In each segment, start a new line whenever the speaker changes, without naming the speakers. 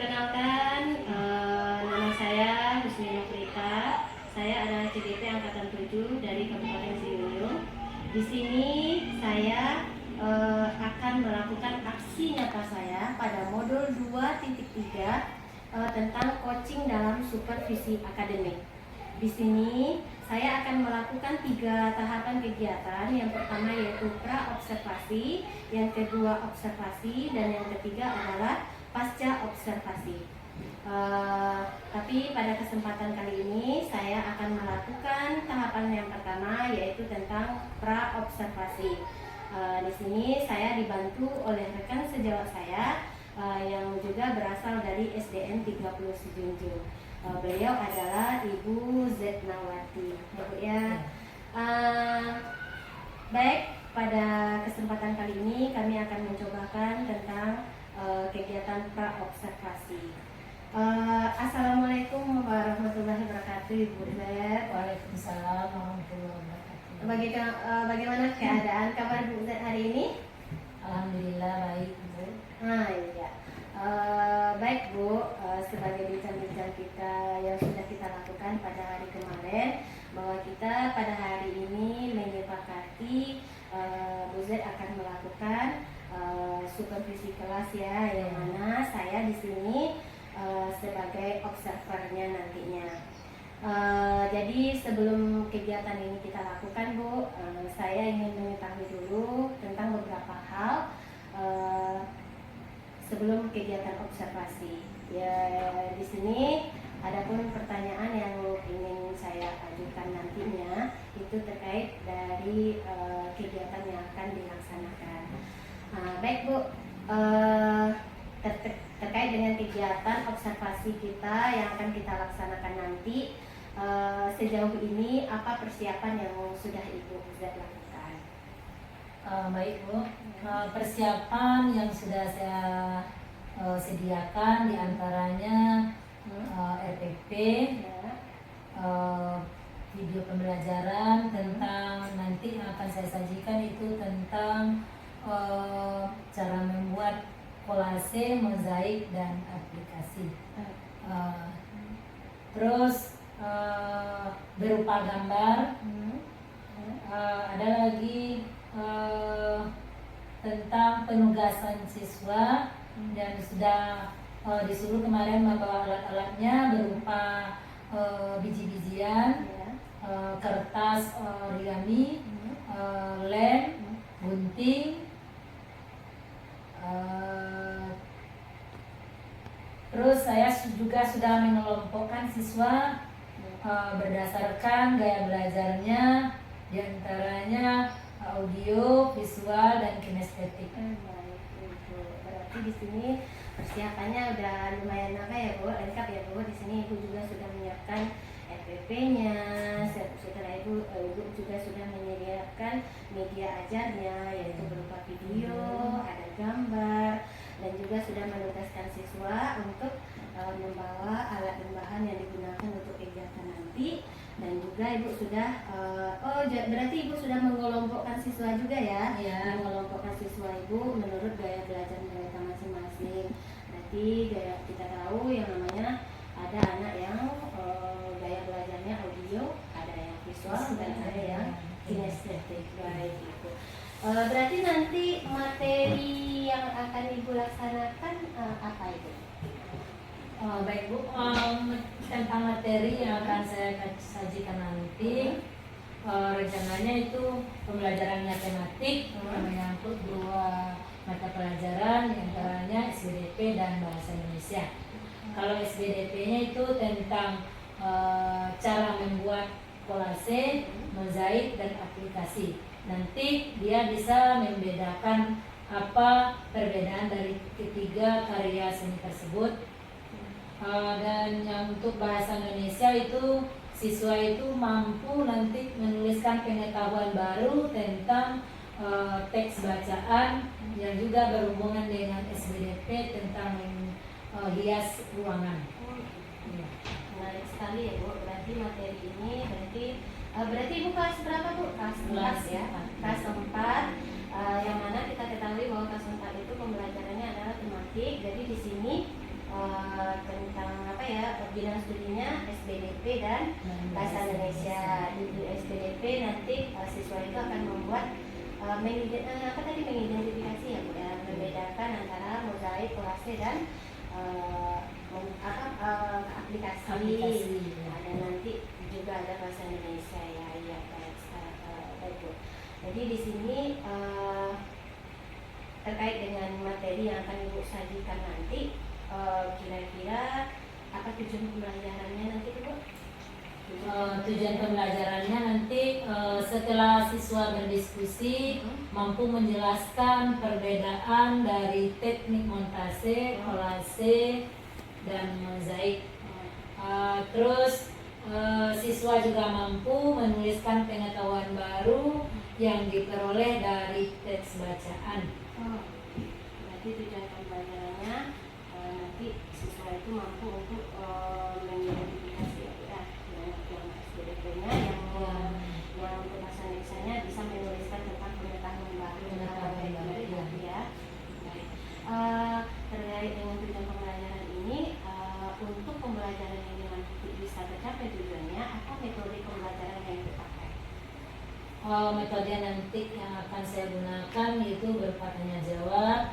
Perkenalkan, nama saya Husni Nofrita. Saya adalah CDP Angkatan 7 dari Kabupaten Sidoarjo. Di sini saya akan melakukan aksi nyata saya pada modul 2.3 tentang coaching dalam supervisi akademik. Di sini saya akan melakukan 3 tahapan kegiatan. Yang pertama yaitu pra-observasi, yang kedua observasi, dan yang ketiga adalah pasca observasi. Tapi pada kesempatan kali ini saya akan melakukan tahapan yang pertama yaitu tentang pra-observasi. Di sini saya dibantu oleh rekan sejawat saya yang juga berasal dari SDN 30 Sejunjung. Beliau adalah Ibu Zetnawati. Ya. Baik, pada kesempatan kali ini kami akan mencobakan tentang kegiatan pra-observasi. Assalamualaikum warahmatullahi wabarakatuh, Ibu Zet.
Waalaikumsalam warahmatullahi wabarakatuh.
Bagaimana keadaan kabar Bu Zet hari ini?
Alhamdulillah baik, Bu.
Iya. Baik Bu, sebagai bincang-bincang kita yang sudah kita lakukan pada hari kemarin, bahwa kita pada hari ini menyepakati Bu Zet akan melakukan supervisi kelas ya, yang mana saya di sini sebagai observernya nantinya. Jadi sebelum kegiatan ini kita lakukan Bu, saya ingin mengetahui dulu tentang beberapa hal sebelum kegiatan observasi. Ya, di sini adapun pertanyaan yang ingin saya ajukan nantinya itu terkait dari kegiatan yang akan dilaksanakan. Baik Bu, terkait dengan kegiatan observasi kita yang akan kita laksanakan nanti, sejauh ini apa persiapan yang sudah Ibu Zet lakukan?
Baik Bu, persiapan yang sudah saya sediakan diantaranya RPP, video pembelajaran tentang nanti yang akan saya sajikan itu tentang cara membuat kolase, mozaik, dan aplikasi. Terus berupa gambar, ada lagi tentang penugasan siswa dan sudah disuruh kemarin membawa alat-alatnya berupa biji-bijian, kertas origami, lem, gunting, terus saya juga sudah mengelompokkan siswa berdasarkan gaya belajarnya, diantaranya audio, visual, dan kinestetik.
Berarti di sini persiapannya udah lumayan ya Bu, lengkap ya Bu. Di sini Ibu juga sudah menyiapkan RPP-nya, setelah Ibu juga sudah menyediakan media ajarnya yaitu berupa video, ada gambar, dan juga sudah menugaskan siswa untuk membawa alat dan bahan yang digunakan untuk kegiatan nanti. Dan juga Ibu sudah berarti Ibu sudah mengelompokkan siswa juga ya? Iya. Mengelompokkan siswa Ibu menurut gaya belajar mereka masing-masing. Berarti kita tahu yang namanya ada anak yang gaya belajarnya audio, ada yang visual, dan ada yang kinestetik. Baik Ibu. Berarti nanti materi yang akan Ibu laksanakan apa itu?
Baik Bu, tentang materi yang akan saya sajikan nanti, rencananya itu pembelajaran matematik menyangkut 2 mata pelajaran, diantaranya SBDP dan Bahasa Indonesia. Kalau SBDP-nya itu tentang cara membuat kolase, mozaik, dan aplikasi. Nanti dia bisa membedakan apa perbedaan dari ketiga karya seni tersebut. Dan yang untuk bahasa Indonesia itu siswa itu mampu nanti menuliskan pengetahuan baru tentang teks bacaan yang juga berhubungan dengan SBDP tentang hias ruangan.
Menarik sekali ya Bu. Berarti materi ini berarti Ibu kelas berapa Bu? Kelas 4 ya. Kelas 4, yang mana kita ketahui bahwa kelas 4 itu pembelajarannya adalah tematik. Jadi di sini tentang apa ya, bidang studinya SBDP dan bahasa Indonesia. Di SBDP nanti siswa itu akan membuat mengidentifikasi ya Bu ya, membedakan antara mozaik, kolase dan aplikasi. Nah, dan nanti juga ada bahasa Indonesia ya, baik baik Bu. Jadi di sini terkait dengan materi yang akan Ibu sajikan nanti, kira-kira apa tujuan pembelajarannya nanti Bu?
Tujuan pembelajarannya nanti setelah siswa berdiskusi mampu menjelaskan perbedaan dari teknik montase, kolase, dan mozaik. Terus siswa juga mampu menuliskan pengetahuan baru yang diperoleh dari teks bacaan.
Berarti tujuan pembelajarannya nanti siswa itu mampu untuk mengidentifikasi ya, yang SBDP-nya, yang untuk bahasa Indonesia-nya bisa menuliskan tentang pengetahuan baru ya. Baik. Terkait dengan tujuan pembelajaran ini, untuk pembelajaran ini nanti bisa tercapai tujuannya, apa metode pembelajaran yang dipakai?
Metode nanti yang akan saya gunakan yaitu berupa tanya jawab,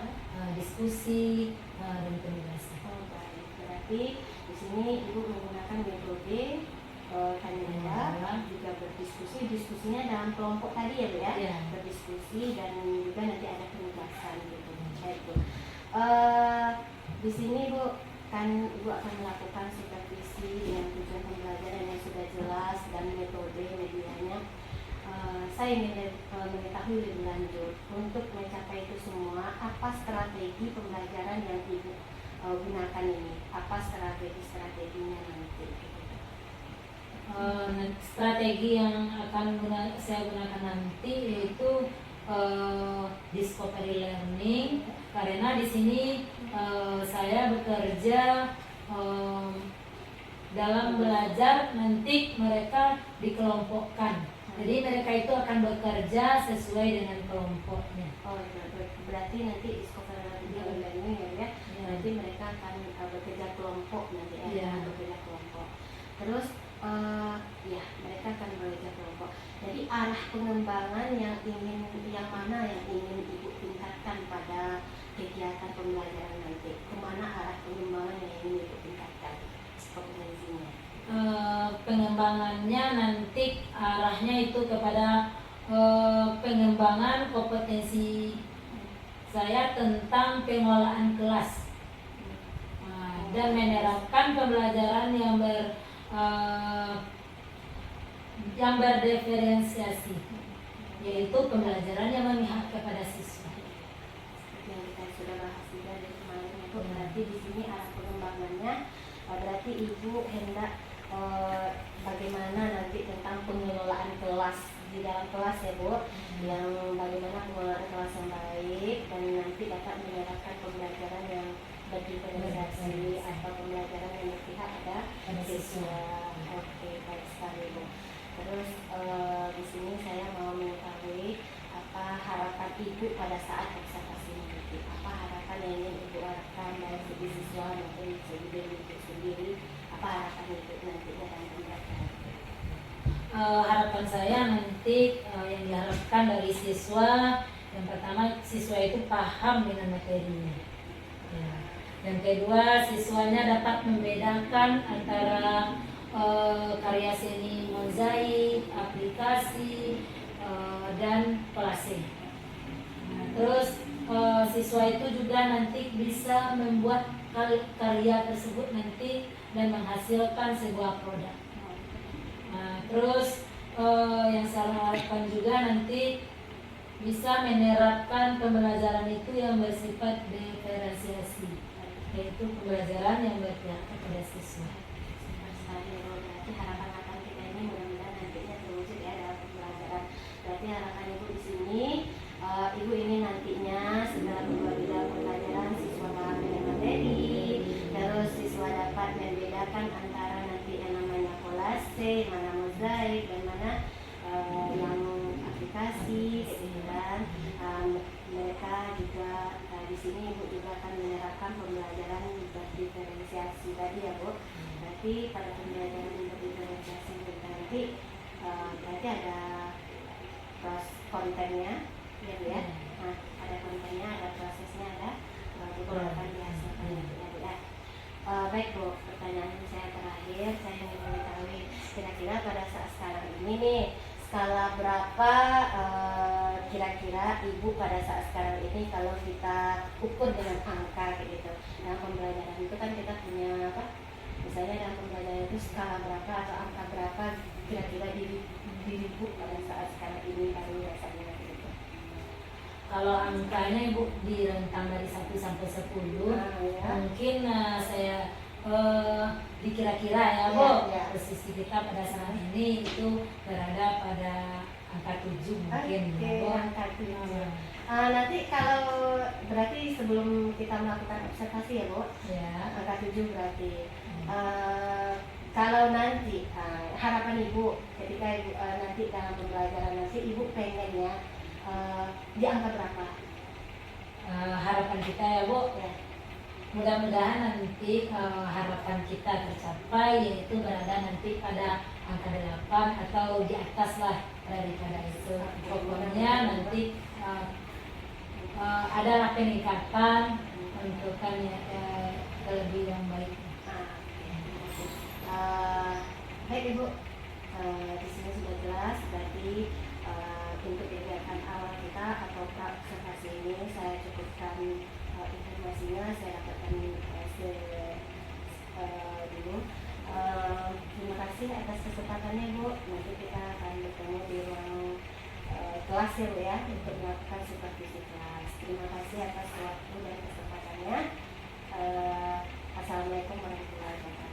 diskusi, dan penugasan.
Baik. Berarti di sini Ibu menggunakan metode tanya jawab, juga berdiskusi. Diskusinya dalam kelompok tadi ya Bu ya?
Ya.
Berdiskusi dan juga nanti ada penugasan gitu. Baik Bu. Di sini Bu kan Ibu akan melakukan supervisi dengan tujuan pembelajaran yang sudah jelas dan metode medianya. Saya ingin mengetahui lebih lanjut untuk mencapai itu semua, apa strategi pembelajaran yang Ibu gunakan ini? Apa strateginya nanti?
Strategi yang akan saya gunakan nanti yaitu discovery learning, karena di sini saya bekerja dalam belajar, nanti mereka dikelompokkan. Jadi mereka itu akan bekerja sesuai dengan kelompoknya.
Berarti nanti discovery learning ya. Nanti mereka akan bekerja kelompok nanti ya. Bekerja kelompok. Terus ya mereka akan bekerja kelompok. Jadi arah pengembangan yang mana yang ingin Ibu tingkatkan pada kegiatan pembelajaran nanti? Kemana arah pengembangan yang ingin Ibu tingkatkan? Kompetensinya?
Pengembangannya nanti arahnya itu kepada pengembangan kompetensi saya tentang pengolahan kelas, dan menerapkan pembelajaran yang berdiferensiasi, yaitu pembelajaran yang memihak kepada siswa.
Seperti yang kita sudah bahas juga dari kemarin itu, berarti di sini arah pengembangannya berarti Ibu hendak bagaimana nanti tentang pengelolaan kelas di dalam kelas ya Bu, yang bagaimana pengelolaan kelas yang baik dan nanti dapat menerapkan pembelajaran yang berdiferensiasi atau pembelajaran yang berpihak pada siswa. Oke, baik sekali Bu. Terus di sini saya mau mengetahui apa harapan Ibu pada saat observasi nanti. Apa harapan yang ingin Ibu harapkan dari segi siswa maupun segi diri Ibu sendiri? Apa harapan Ibu nanti dalam pembelajaran?
Harapan saya nanti yang diharapkan dari siswa, yang pertama siswa itu paham dengan materinya. Ya. Yang kedua, siswanya dapat membedakan antara karya seni mozaik, aplikasi, dan kolase. Terus siswa itu juga nanti bisa membuat karya tersebut nanti dan menghasilkan sebuah produk. Terus yang saya harapkan juga nanti bisa menerapkan pembelajaran itu yang bersifat diferensiasi, yaitu pembelajaran yang berpihak kepada siswa.
Berarti harapan kita ini mudah-mudahan nantinya terwujud ya dalam pembelajaran. Berarti harapan Ibu di sini, Ibu ini nantinya setelah bidang pembelajaran siswa paham dengan materi, terus siswa dapat membedakan antara nanti yang namanya kolase, mana mozaik, dan mana yang aplikasi aplikasi gitu kan. Mereka juga di sini Ibu juga akan menerapkan pembelajaran berdiferensiasi tadi ya Bu. Berarti pada pembelajaran berdiferensiasi itu nanti berarti ada kontennya ya Bu ya. Nah, ada kontennya, ada prosesnya, ada beberapa dihasilkan ya Bu ya. Baik Bu, pertanyaan saya terakhir, saya ingin mengetahui kira-kira pada saat sekarang ini nih, skala berapa kira-kira Ibu pada saat sekarang ini kalau kita ukur dengan angka kayak gitu. Dalam pembelajaran itu kan kita punya apa? Misalnya dalam pembelajaran itu skala berapa atau angka berapa kira-kira diri Ibu pada saat sekarang ini baru rasanya gitu.
Kalau angkanya Ibu di rentang dari 1 sampai 10,
ya.
mungkin saya dikira-kira ya Bu,
Ya.
posisi kita pada saat ini itu berada pada angka 7 mungkin ya Bu.
Angka 7. Nanti kalau berarti sebelum kita melakukan observasi ya Bu,
Ya.
angka 7 berarti. Kalau nanti harapan Ibu ketika Ibu nanti dalam pembelajaran nanti Ibu pengennya di angka berapa?
Harapan kita ya Bu,
Ya.
mudah-mudahan nanti harapan kita tercapai, yaitu berada nanti pada angka 8 atau di atas lah daripada itu. Pokoknya nanti adalah peningkatan untuk lebih yang baik.
Baik Ibu, di sini sudah jelas. Berarti untuk kegiatan awal kita atau observasi ini saya cukupkan informasinya, saya dapatkan dulu. Terima kasih atas kesempatannya Bu. Nanti kita akan bertemu di ruang kelas ya Bu ya, untuk melakukan supervisi kelas. Terima kasih atas waktu dan kesempatannya. Assalamualaikum warahmatullahi wabarakatuh.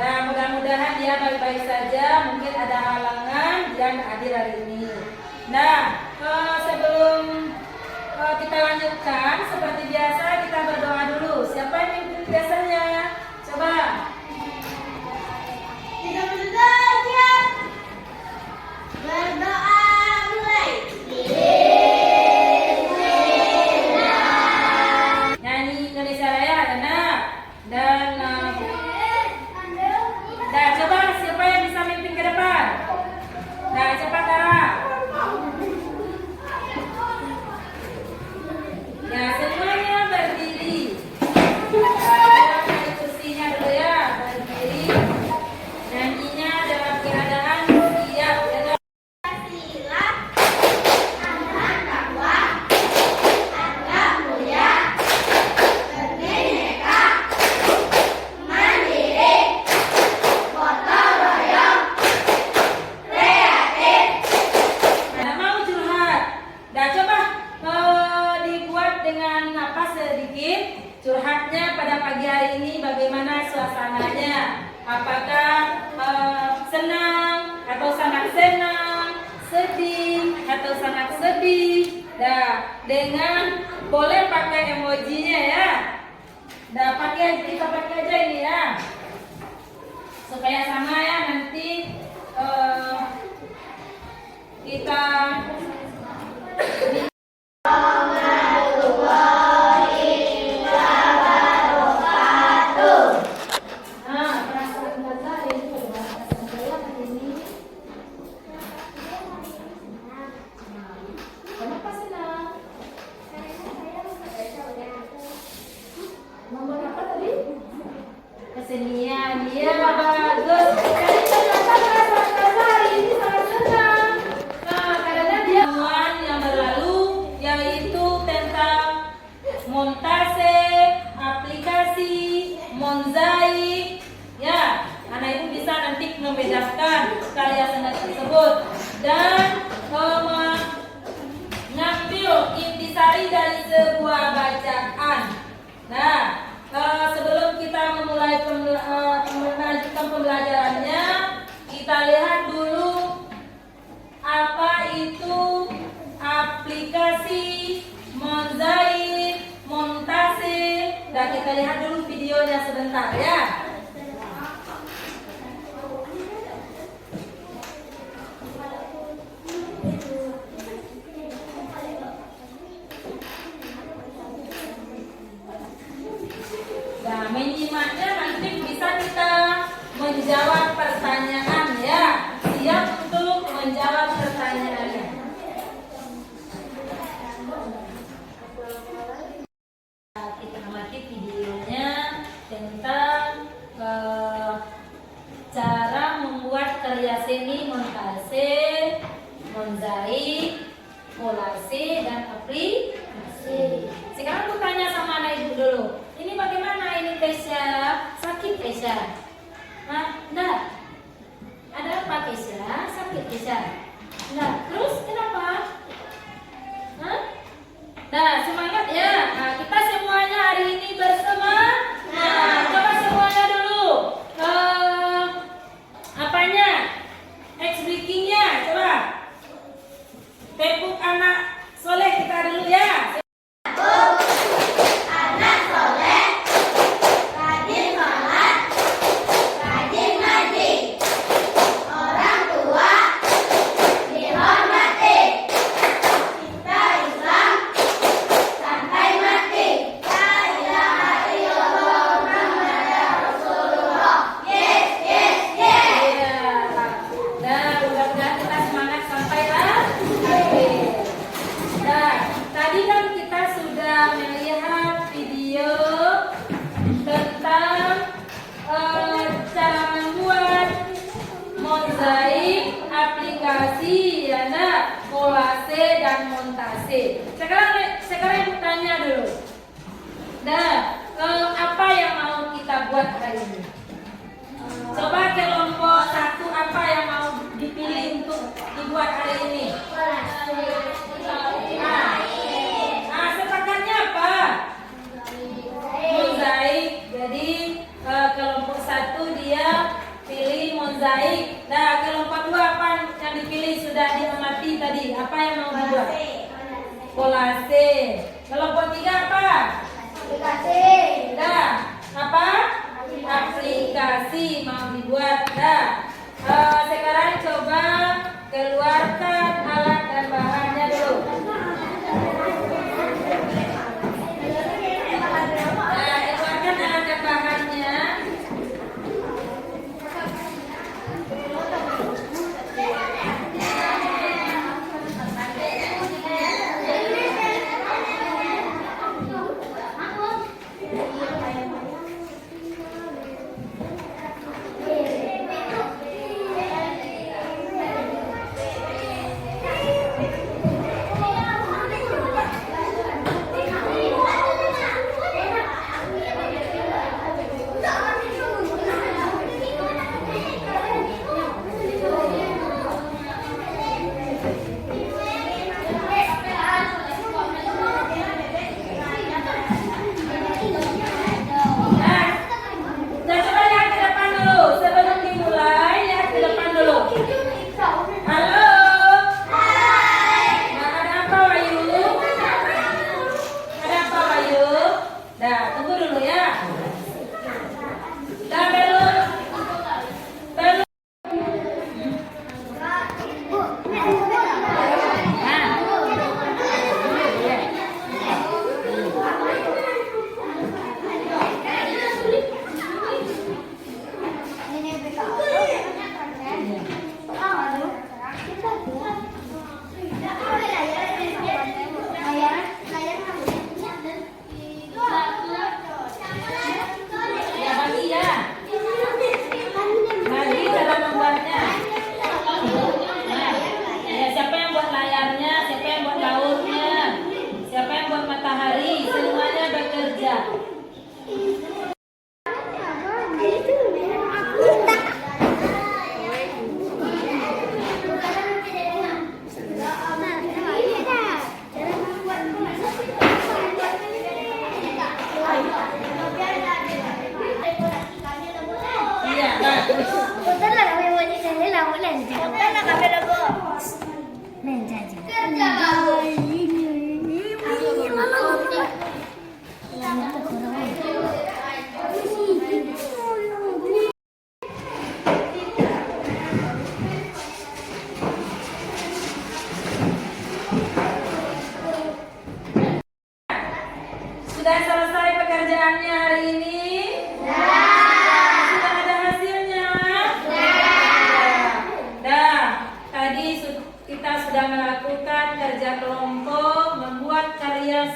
Mudah-mudahan dia baik-baik saja, mungkin ada halangan dia nggak hadir hari ini. Nah, sebelum kita lanjutkan, seperti biasa kita berdoa dulu. Siapa yang mimpin biasanya? Coba.
Kita berdoa, berdoa mulai.
Nyanyi Indonesia Raya ada dan nah, coba siapa yang bisa mimpin ke depan? Nah, cepat Tara. Ya, semuanya berdiri. Dari kursinya dulu ya, berdiri. Nyanyinya dalam keadaan siap.
Pancasila, anak bangsa, anak mulia, berneka, mandiri, gotong royong, kreatif.
Nah, mau curhat. Nah, coba dibuat dengan apa sedikit curhatnya pada pagi hari ini, bagaimana suasananya? Apakah senang atau sangat senang, sedih atau sangat sedih? Nah, dengan boleh pakai emojinya ya. Nah, kita pakai aja ini ya, supaya sama ya nanti kita perasaan Tata ini perasaan saya hari ini. Kenapa senang? Nomor apa tadi? Kesenian. Iya, bagus. Jadi ternyata perasaan Tata hari ini sangat senang. Nah, karena dia temuan yang berlalu yaitu tentang montase, aplikasi, mozaik. Ya, anak ibu tersebut dan mengambil intisari dari sebuah bacaan. Nah, sebelum kita memulai melanjutkan pembelajarannya, kita lihat dulu apa itu aplikasi Mozaik, Montase, dan kita lihat dulu videonya sebentar ya. Nah, menyimaknya nanti bisa kita menjawab pertanyaan ya. Siap untuk menjawab pertanyaannya. Kita amati videonya tentang cara membuat karya seni montase, mozaik, kolase, dan aplikasi. Sekarang aku tanya sama anak ibu dulu. Ini bagaimana ini Kesya? Sakit Kesya? Nah, enggak. Ada apa Kesya? Sakit Kesya? Enggak. Terus kenapa? Hah? Nah, semangat ya. Nah, kita semuanya hari ini bersama. Nah, coba semuanya dulu. Apanya? X-breakingnya, coba. Tepuk anak soleh kita dulu ya.
Anak soleh, rajin sholat, rajin ngaji, orang tua dihormati, kita Islam sampai mati. La ilaha illallah Muhammadur Rasulullah. Yes, yes, yes.
Iya. Nah, mudah-mudahan kita semangat sampai akhir. Nah, tadi kan kita sudah melihat video tentang cara membuat mozaik, aplikasi, ya nah, kolase dan montase. Sekarang aku tanya dulu. Nah, apa yang mau kita buat hari ini? Coba kelompok satu apa yang mau dipilih untuk dibuat hari ini? Nah, sepakatnya apa? Mozaik. Jadi kelompok satu dia pilih mozaik. Nah, kelompok dua apa yang dipilih sudah diamati tadi? Apa yang mau dibuat? Kolase. Kelompok tiga apa?
Aplikasi.
Nah, apa? Aplikasi mau dibuat. Nah, sekarang coba keluarkan alat dan bahannya dulu. Nah, keluarkan alat dan bahannya.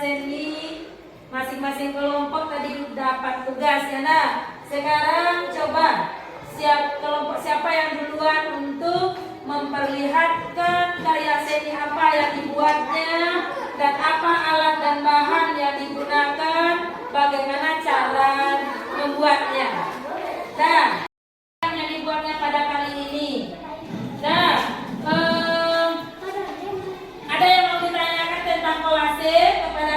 seni masing-masing kelompok tadi dapat tugas ya nah. Sekarang coba kelompok siapa yang duluan untuk memperlihatkan karya seni apa yang dibuatnya dan apa alat dan bahan yang digunakan, bagaimana cara membuatnya. Nah, yang dibuatnya pada kali ini. Nah, ada yang mau ditanyakan tentang kolase kepada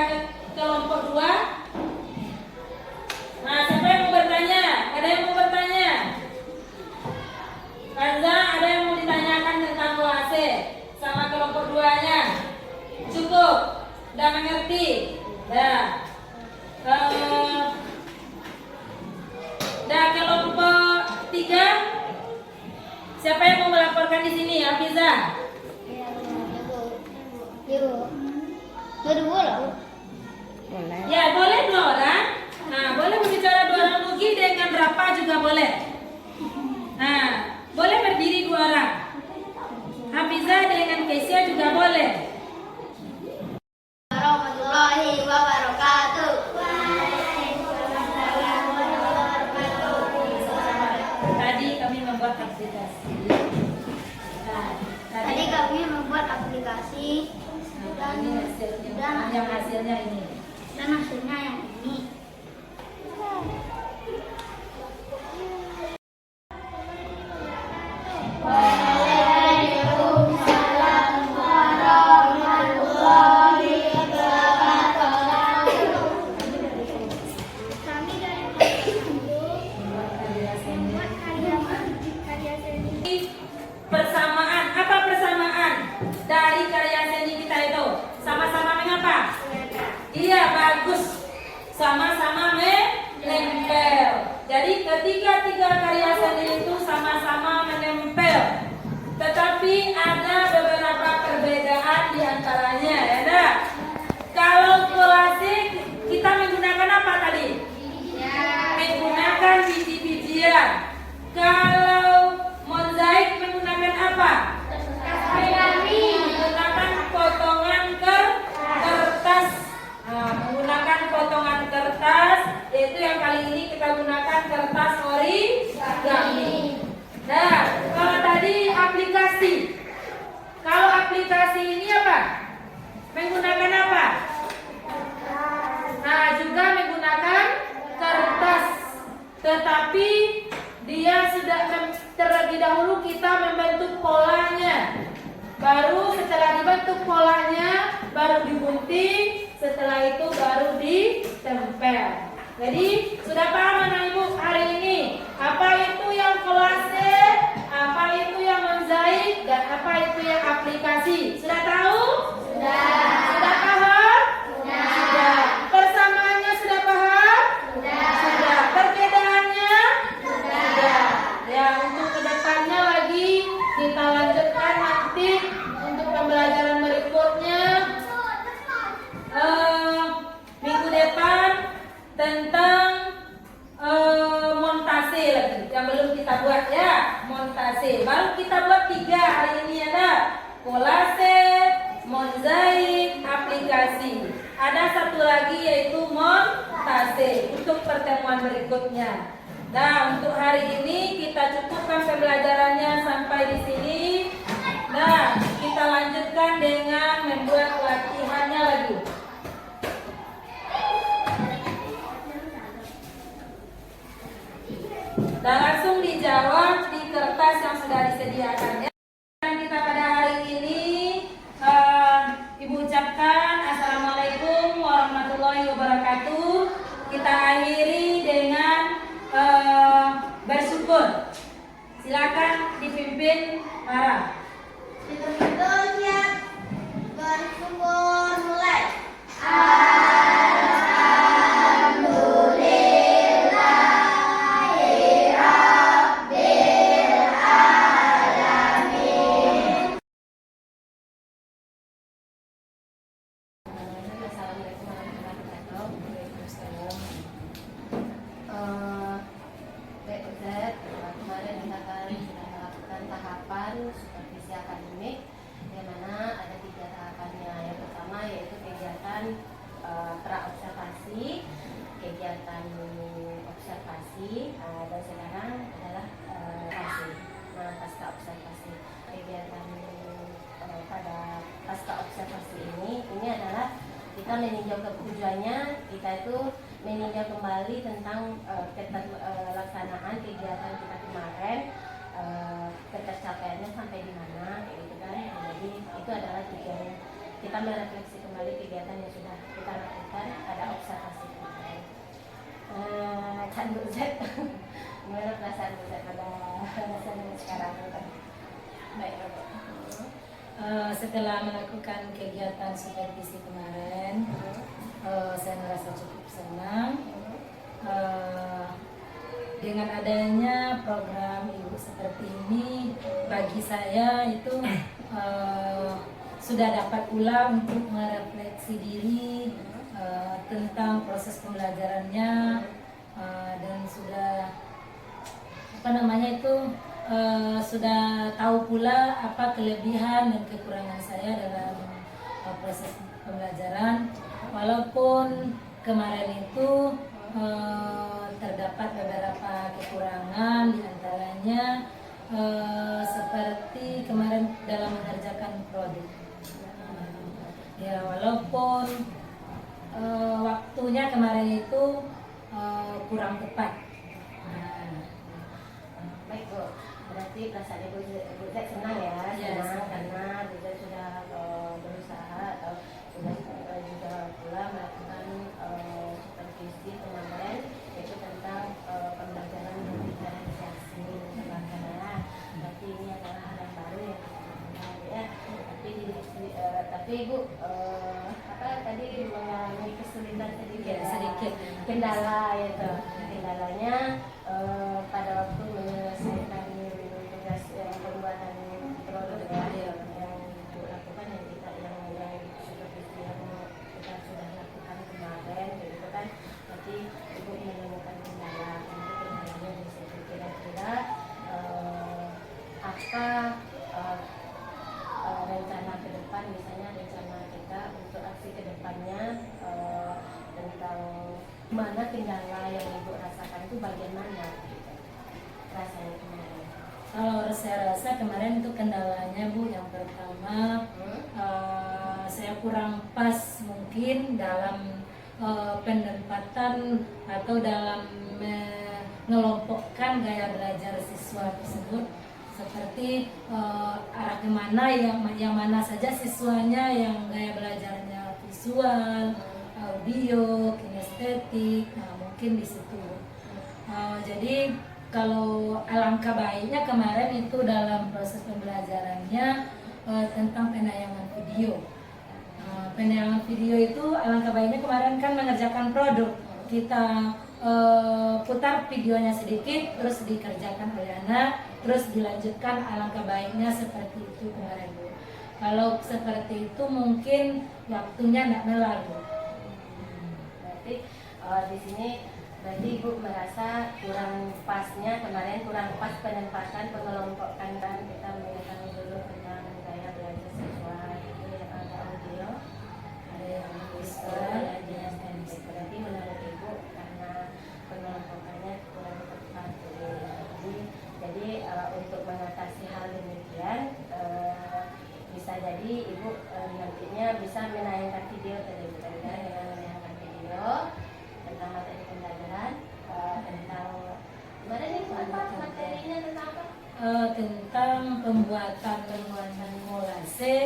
kelompok 2? Nah, siapa yang mau bertanya? Ada yang mau bertanya? Kanza, ada yang mau ditanyakan tentang kolase sama kelompok 2-nya? Cukup? Udah mengerti? Dah. Dah kelompok 3. Siapa yang mau melaporkan di sini? Hafiza. Ya, boleh 2 orang. Nah, boleh berbicara 2 orang Mugi dengan berapa juga boleh. Nah, boleh berdiri 2 orang. Hafiza dengan Kesia juga boleh.
Warahmatullahi wabarakatuh.
Tadi kami membuat aplikasi. Nah,
Tadi kami membuat aplikasi
dan ini hasilnya. Yang hasilnya ini.
dan hasilnya yang ini. Waalaikumsalam warahmatullahi wabarakatuh. Kami dari membuat karya seni.
Persamaan, apa persamaan dari karya seni kita itu? Sama-sama mengapa? Iya, bagus. Sama-sama menempel. Jadi ketika 3 karya seni itu sama-sama menempel, tetapi ada beberapa perbedaan di antaranya ya nah. Kalau kolase kita menggunakan apa tadi? Menggunakan biji-bijian. Kalau mozaik menggunakan apa? Menggunakan potongan kertas. Nah, menggunakan potongan kertas, yaitu yang kali ini kita gunakan kertas origami. Nah, kalau tadi aplikasi. Kalau aplikasi ini apa? Menggunakan apa? Nah, juga menggunakan kertas. Tetapi dia sudah terlebih dahulu kita membentuk polanya. Baru setelah dibentuk polanya, baru digunting, setelah itu baru ditempel. Jadi sudah paham anak ibu hari ini apa itu yang kolase, apa itu yang mozaik, dan apa itu yang aplikasi? Sudah tahu? Sudah. Sudah paham? Sudah. Persamaannya sudah paham? Sudah. Perbedaannya? Sudah. Ya, untuk kedepannya lagi kita lanjutkan nanti untuk pembelajaran berikutnya minggu depan tentang montase lagi yang belum kita buat ya, montase. Baru kita buat 3 hari ini ada kolase, mozaik, aplikasi. Ada satu lagi yaitu montase untuk pertemuan berikutnya. Nah, untuk hari ini kita cukupkan pembelajarannya sampai di sini. Nah, kita lanjutkan dengan membuat latihannya lagi. Dan langsung dijawab di kertas yang sudah disediakan ya. Dan kita pada hari ini Ibu ucapkan Assalamualaikum warahmatullahi wabarakatuh. Kita akhiri dengan bersyukur. Silakan dipimpin Farah.
Bersyukurnya bersyukur mulai.
Assalamualaikum warahmatullahi wabarakatuh. Baik Ustaz, kemarin kita kan sudah melakukan tahapan supervisi akademik, yang mana ada 3 tahapannya. Yang pertama yaitu kegiatan observasi dan sekarang adalah pasca observasi. Kegiatan pada pasca observasi ini adalah kita meninjau tujuannya, kita itu meninjau kembali tentang keterlaksanaan kegiatan kita kemarin, ketercapaiannya sampai di mana, kayak gitu kan. Jadi itu adalah tujuannya, kita merefleksi kembali kegiatan yang sudah kita lakukan pada observasi kemarin. Kan Bu Z, gimana perasaan Bu Z pada sekarang? Baik, Bu.
Setelah melakukan kegiatan supervisi kemarin, saya merasa cukup senang. Dengan adanya program Ibu seperti ini, bagi saya itu sudah dapat pula untuk merefleksi diri tentang proses pembelajarannya, dan sudah sudah tahu pula apa kelebihan dan kekurangan saya dalam proses pembelajaran. Walaupun kemarin itu terdapat beberapa kekurangan, diantaranya seperti kemarin dalam mengerjakan produk. Ya, walaupun waktunya kemarin itu kurang tepat.
Baik Bu, berarti perasaan Ibu Z senang ya, senang karena Bu Z sudah berusaha atau sudah juga pula melakukan supervisi kemarin, yaitu tentang pembelajaran diferensiasi ya. Berarti ini adalah hal yang baru ya. Tapi Ibu tadi mengalami kesulitan sedikit, kendala ya tuh. Kendalanya pada waktu menyelesaikan tugas pembuatan produk yang Ibu lakukan, yang supervisi yang kita sudah lakukan kemarin, gitu kan. Berarti Ibu menemukan kendala. Nanti kendalanya bisa kira-kira apa rencana ke depan, misalnya rencana kita untuk aksi ke depannya, tentang mana kendala yang Ibu rasakan itu bagian mana gitu, rasanya kemarin.
Kalau saya rasa kemarin itu kendalanya Bu, yang pertama saya kurang pas mungkin dalam penempatan atau dalam mengelompokkan gaya belajar siswa tersebut, seperti arah kemana yang mana saja siswanya yang gaya belajarnya visual, audio, kinestetik, mungkin di situ. Jadi kalau alangkah baiknya kemarin itu dalam proses pembelajarannya tentang penayangan video. Penayangan video itu alangkah baiknya kemarin kan mengerjakan produk, kita putar videonya sedikit, terus dikerjakan oleh anak, terus dilanjutkan. Alangkah baiknya seperti itu kemarin Bu. Kalau seperti itu mungkin waktunya tidak melalu.
Berarti di sini berarti Ibu merasa kurang pasnya kemarin, kurang pas penempatan, pengelompokan, kan kita mengetahui dulu tentang gaya belajar siswa itu yang ada audio, ada yang visual, ada yang kinestik. Berarti menurut Ibu karena pengelompokannya kurang tepat. Jadi untuk mengatasi hal demikian, bisa jadi Ibu nantinya bisa menayangkan video tadi dengan menayangkan video tentang materi pembelajaran, tentang gimana nih materinya tentang apa?
Tentang pembuatan kolase,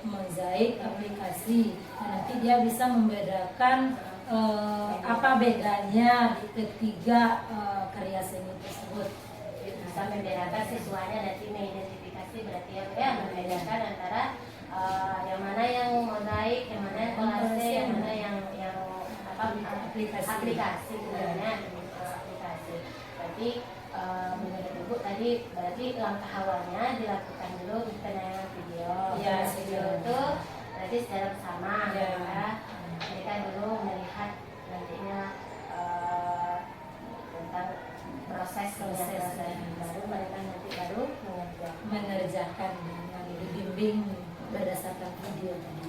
mozaik, aplikasi. Nanti dia bisa membedakan apa bedanya di ketiga karya seni tersebut.
Bisa membedakan siswanya nanti mengidentifikasi, berarti ya membedakan antara yang mana yang mozaik, yang mana yang kolase, yang mana yang aplikasi sebenarnya aplikasi. Berarti menurut Ibu tadi berarti langkah awalnya dilakukan dulu penayangan video.
Ya,
video itu berarti secara bersama ya. Mereka dulu melihat nantinya tentang proses baru mereka nanti baru
mengerjakan dengan dibimbing berdasarkan video tadi.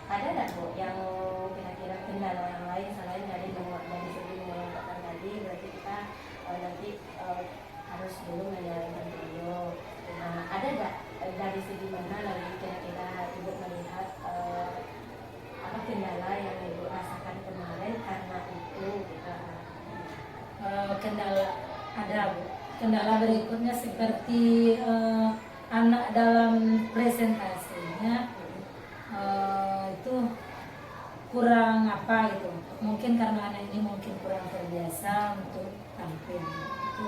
Ada nggak Bu yang kira-kira kendala yang lain selain dari segi mengelompokkan tadi,
kendala ada Bu. Kendala berikutnya seperti anak dalam presentasinya itu kurang apa gitu. Mungkin karena anak ini mungkin kurang terbiasa untuk tampil. Itu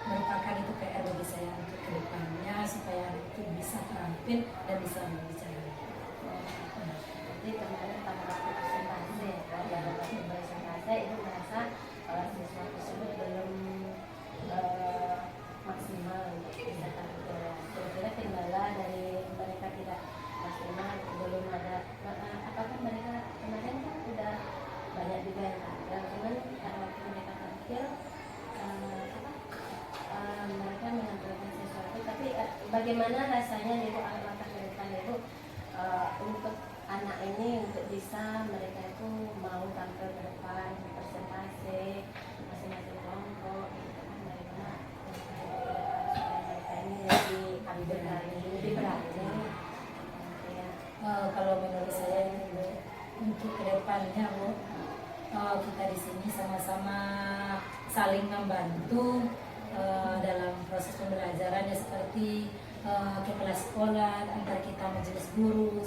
merupakan itu PR bagi saya untuk kedepannya supaya anak itu bisa tampil dan bisa berbicara.
Jadi kemarin pada waktu presentasi, pada waktu presentasi itu merasa siswa tersebut belum maksimal untuk bisa tampil. Kira-kira kendala dari mereka tidak maksimal, belum ada. Apakah mereka kemarin kan udah banyak juga yang tampil, cuman pada waktu mereka tampil mereka menampilkan sesuatu. Tapi bagaimana rasanya Ibu langkah ke depan Ibu untuk anak ini untuk bisa mereka itu mau tampil ke depan presentasi masing-masing kelompok gitu kan, bagaimana supaya mereka ini lebih berani ya.
Kalau menurut saya ini Bu, untuk kedepannya Bu, kita di sini sama-sama saling membantu dalam proses pembelajaran ya, seperti kepala sekolah, antar kita majelis guru.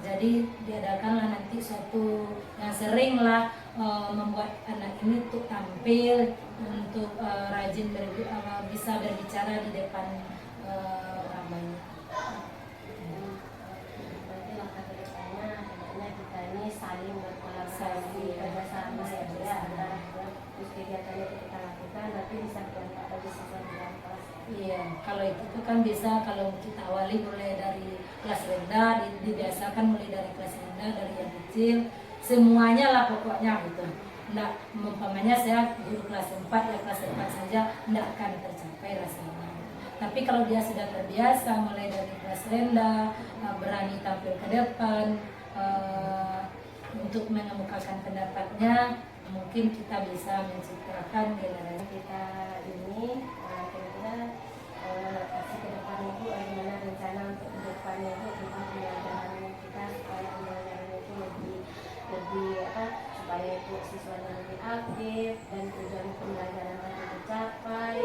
Jadi diadakanlah nanti suatu yang sering lah membuat anak ini untuk tampil, untuk rajin bisa berbicara di depan ramai.
Berarti langkah ke depannya hendaknya kita ini saling berkolaborasi, kerjasama ya Bu ya, antara terus kegiatan yang kita lakukan nanti bisa berdampak bagi siswa di dalam kelas.
Iya, kalau itu kan bisa kalau kita awali mulai dari kelas rendah, dibiasakan mulai dari kelas rendah, dari yang kecil, semuanya lah pokoknya gitu. Nggak, umpamanya saya guru kelas 4 ya kelas 4 saja nggak akan tercapai rasanya. Tapi kalau dia sudah terbiasa mulai dari kelas rendah, berani tampil ke depan, untuk mengemukakan pendapatnya, mungkin kita bisa menciptakan generasi
Kita ini kira-kira kasih ke depan itu bagaimana rencana untuk ke depannya itu tentang pembelajaran kita supaya pembelajaran itu lebih supaya itu siswanya lebih aktif dan tujuan pembelajaran tadi tercapai.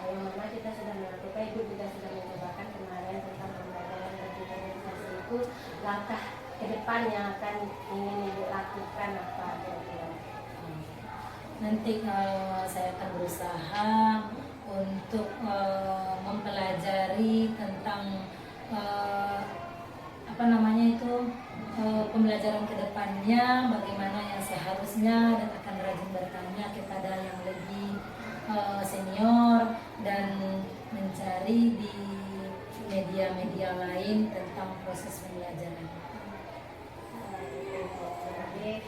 Yang mana kita sudah melakukan, Ibu juga sudah mencobakan kemarin tentang pembelajaran dan digitalisasi itu, langkah ke depan yang akan ingin Ibu lakukan apa kira-kira?
Nanti saya akan berusaha untuk mempelajari tentang pembelajaran kedepannya, bagaimana yang seharusnya, dan akan rajin bertanya kepada yang lebih senior dan mencari di media-media lain tentang proses pembelajaran.
Jadi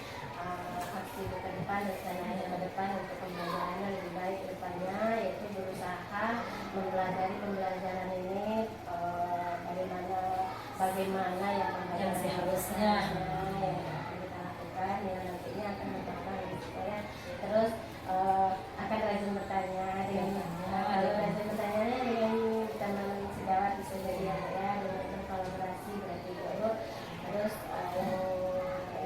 aksi ke depan, rencananya ke depan untuk pembelajarannya lebih baik ke depannya, yaitu berusaha mempelajari pembelajaran ini bagaimana yang
seharusnya
yang kita lakukan, yang nantinya akan mencapai supaya terus akan rajin bertanya kalau rajin bertanya dengan teman sejawat bisa jadi ya dengan kolaborasi berarti itu terus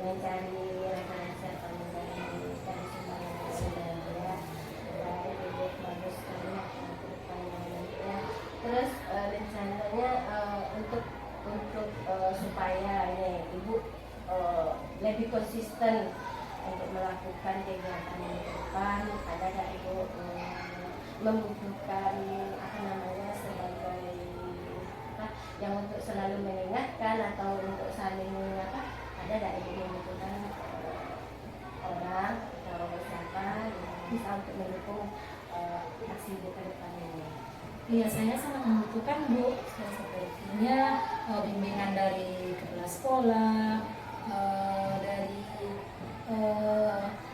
mencari referensi atau mencari sumber yang ya baik ide bagus sekali ke depannya ya. Terus rencananya untuk supaya ini Ibu lebih konsisten untuk melakukan kegiatan yang ke depan, ada nggak Ibu membutuhkan sebagai yang untuk selalu mengingatkan atau untuk saling ada nggak Ibu membutuhkan orang atau siapa yang bisa untuk mendukung aksi Ibu ke depan ini?
Iya, saya sangat membutuhkan Bu. Saya sepertinya bimbingan dari kepala sekolah, dari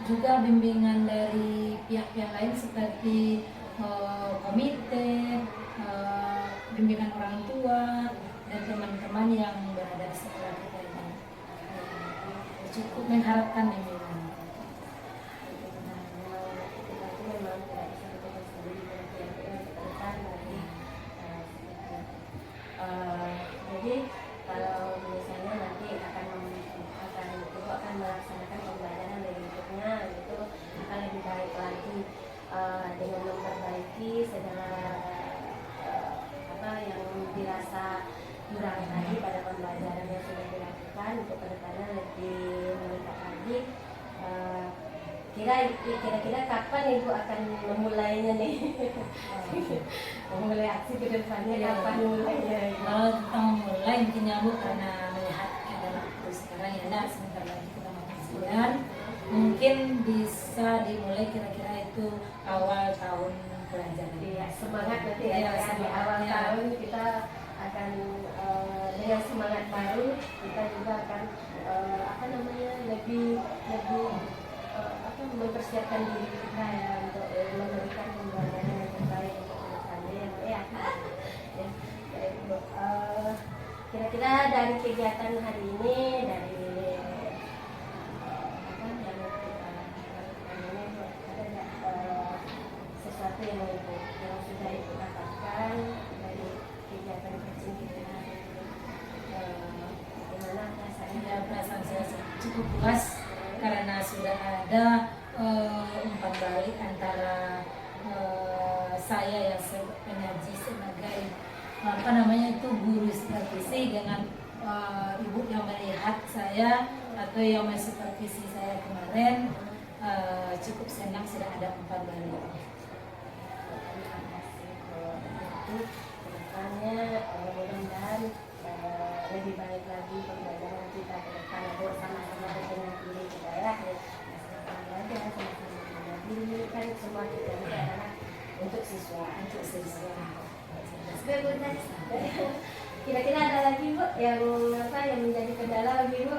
juga bimbingan dari pihak-pihak lain seperti komite, bimbingan orang tua dan teman-teman yang berada di sekolah kita ini. Cukup mengharapkan bimbingan.
Memang tidak bisa betul sendiri yang depan lagi jadi kalau misalnya nanti Ibu akan melaksanakan pembelajaran berikutnya itu akan lebih baik lagi kira-kira kapan Ibu akan memulainya nih? Memulai aksi ke depannya
Iya.
kapan mulainya?
Kalau tentang mulai mungkin nyambung karena melihat ada waktu sekarang ya nak sebentar lagi kita mau ujian, mungkin bisa dimulai kira-kira itu awal tahun pelajaran.
Iya, semangat nanti ya,
Iya,
di
semangat,
awal
ya.
tahun kita akan dengan semangat baru, kita juga akan lebih mempersiapkan diri kita ya untuk memberikan pembelajaran yang terbaik untuk kedepannya ya. Ya, ya, Ibu. Kira-kira dari kegiatan hari ini dari yang kita lakukan ini ada nggak sesuatu yang sudah Ibu dapatkan dari kegiatan coaching kita hari ini? Bagaimana rasanya?
Ya, perasaan saya cukup puas karena sudah ada umpan balik antara saya yang penyaji sebagai guru supervisi dengan ibu yang melihat saya atau yang mensupervisi saya kemarin. Cukup senang sudah ada umpan balik.
Kedepannya mudah-mudahan lebih baik lagi pembelajaran kita ke depan sama-sama dengan diri kita ya. Sama-sama belajar, sama-sama belajar diri kan semua kita ini adalah untuk siswa. Oke, Bu, kira-kira ada lagi Bu yang menjadi kendala bagi Bu?